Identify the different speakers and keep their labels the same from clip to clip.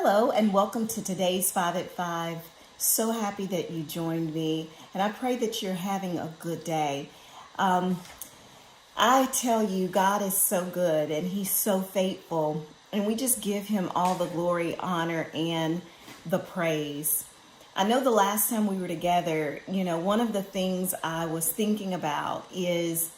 Speaker 1: Hello and welcome to today's 5 at 5. So happy that you joined me, and I pray that you're having a good day. I tell you, God is so good and He's so faithful, and we just give Him all the glory, honor, and the praise. I know the last time we were together, one of the things I was thinking about is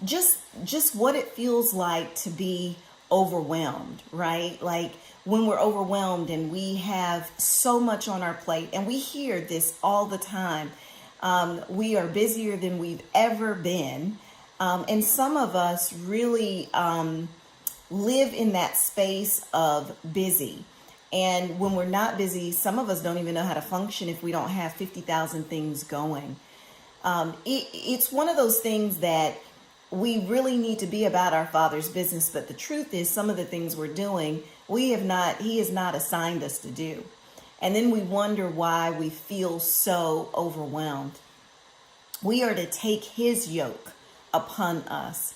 Speaker 1: just what it feels like to be overwhelmed, right? Like when we're overwhelmed and we have so much on our plate, and we hear this all the time. We are busier than we've ever been. And some of us really live in that space of busy. And when we're not busy, some of us don't even know how to function if we don't have 50,000 things going. It's one of those things that we really need to be about our Father's business. But the truth is, some of the things we're doing, He has not assigned us to do. And then we wonder why we feel so overwhelmed. We are to take His yoke upon us.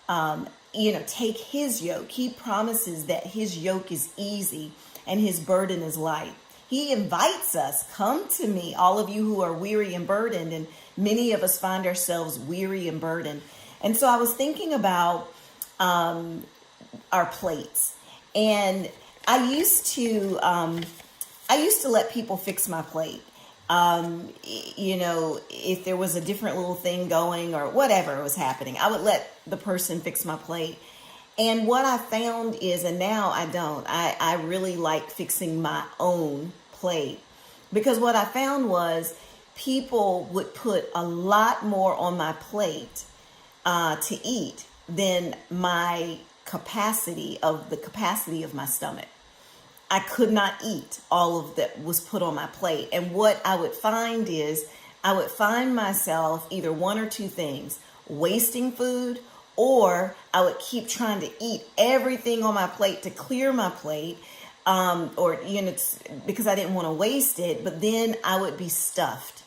Speaker 1: Take His yoke. He promises that His yoke is easy and His burden is light. He invites us, come to me, all of you who are weary and burdened. And many of us find ourselves weary and burdened. And so I was thinking about our plates, and I used to let people fix my plate. If there was a different little thing going or whatever was happening, I would let the person fix my plate. And what I found is, and now I don't, I really like fixing my own plate, because what I found was people would put a lot more on my plate to eat than the capacity of my stomach. I could not eat all of that was put on my plate. And what I would find is I would find myself either one or two things: wasting food, or I would keep trying to eat everything on my plate to clear my plate, because I didn't want to waste it, but then I would be stuffed.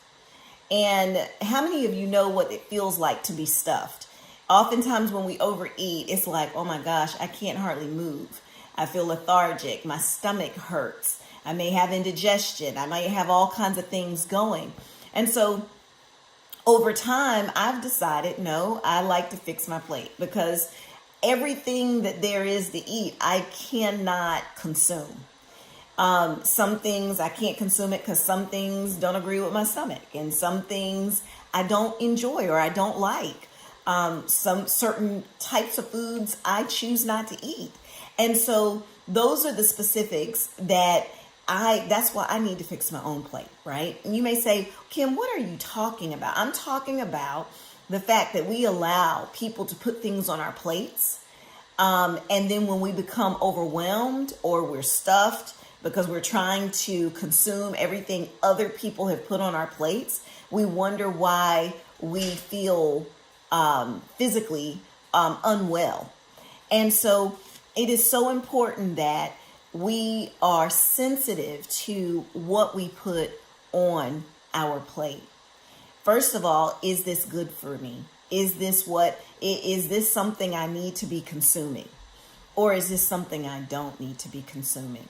Speaker 1: And how many of you know what it feels like to be stuffed? Oftentimes when we overeat, it's like, oh my gosh, I can't hardly move. I feel lethargic. My stomach hurts. I may have indigestion. I might have all kinds of things going. And so over time, I've decided, no, I like to fix my plate, because everything that there is to eat, I cannot consume. Some things I can't consume it because some things don't agree with my stomach, and some things I don't enjoy or I don't like. Some certain types of foods I choose not to eat. And so those are the specifics that's why I need to fix my own plate, right? And you may say, Kim, what are you talking about? I'm talking about the fact that we allow people to put things on our plates. And then when we become overwhelmed or we're stuffed because we're trying to consume everything other people have put on our plates, we wonder why we feel physically unwell. And so it is so important that we are sensitive to what we put on our plate. First of all, is this good for me? Is this something I need to be consuming? Or is this something I don't need to be consuming?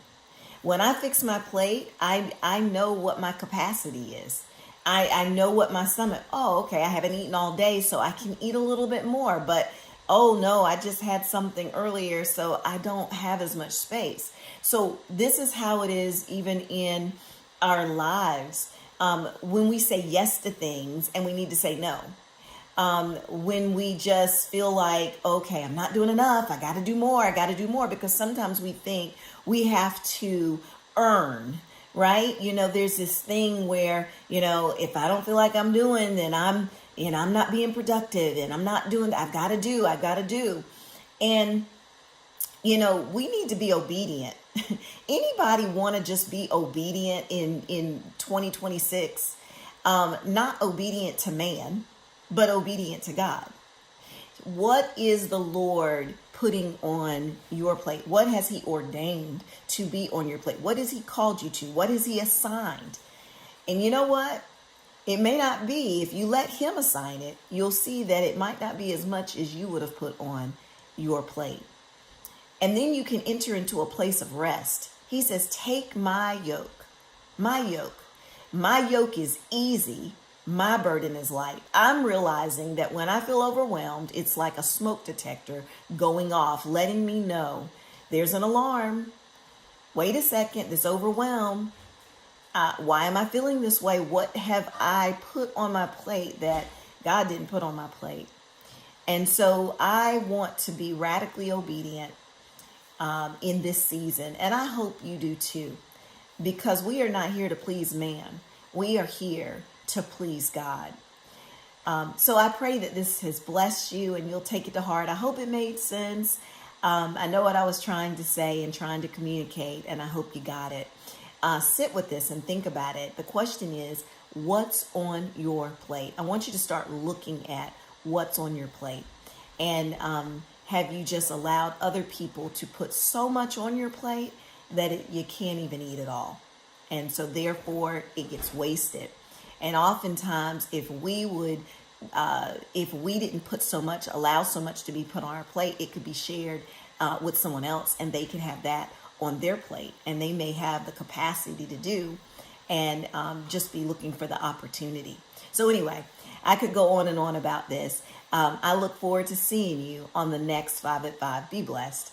Speaker 1: When I fix my plate, I know what my capacity is. I know what my stomach, okay, I haven't eaten all day, so I can eat a little bit more. But, oh no, I just had something earlier, so I don't have as much space. So this is how it is even in our lives. When we say yes to things and we need to say no. When we just feel like, okay, I'm not doing enough, I got to do more, because sometimes we think we have to earn. Right? There's this thing where, if I don't feel like I'm doing, then I'm not being productive, and I'm not doing, I've got to do. And, we need to be obedient. Anybody want to just be obedient in 2026? Not obedient to man, but obedient to God. What is the Lord putting on your plate? What has He ordained to be on your plate? What has He called you to? What has He assigned? And you know what? It may not be, if you let Him assign it, you'll see that it might not be as much as you would have put on your plate. And then you can enter into a place of rest. He says, take my yoke, my yoke. My yoke is easy. My burden is light. I'm realizing that when I feel overwhelmed, it's like a smoke detector going off, letting me know there's an alarm. Wait a second, this overwhelm. Why am I feeling this way? What have I put on my plate that God didn't put on my plate? And so I want to be radically obedient in this season. And I hope you do too, because we are not here to please man. We are here to please God. So I pray that this has blessed you and you'll take it to heart. I hope it made sense. I know what I was trying to say and trying to communicate, and I hope you got it. Sit with this and think about it. The question is, what's on your plate? I want you to start looking at what's on your plate. And have you just allowed other people to put so much on your plate that you can't even eat it all? And so therefore it gets wasted. And oftentimes if we didn't put so much, allow so much to be put on our plate, it could be shared with someone else and they can have that on their plate, and they may have the capacity to do and just be looking for the opportunity. So anyway, I could go on and on about this. I look forward to seeing you on the next 5 at 5. Be blessed.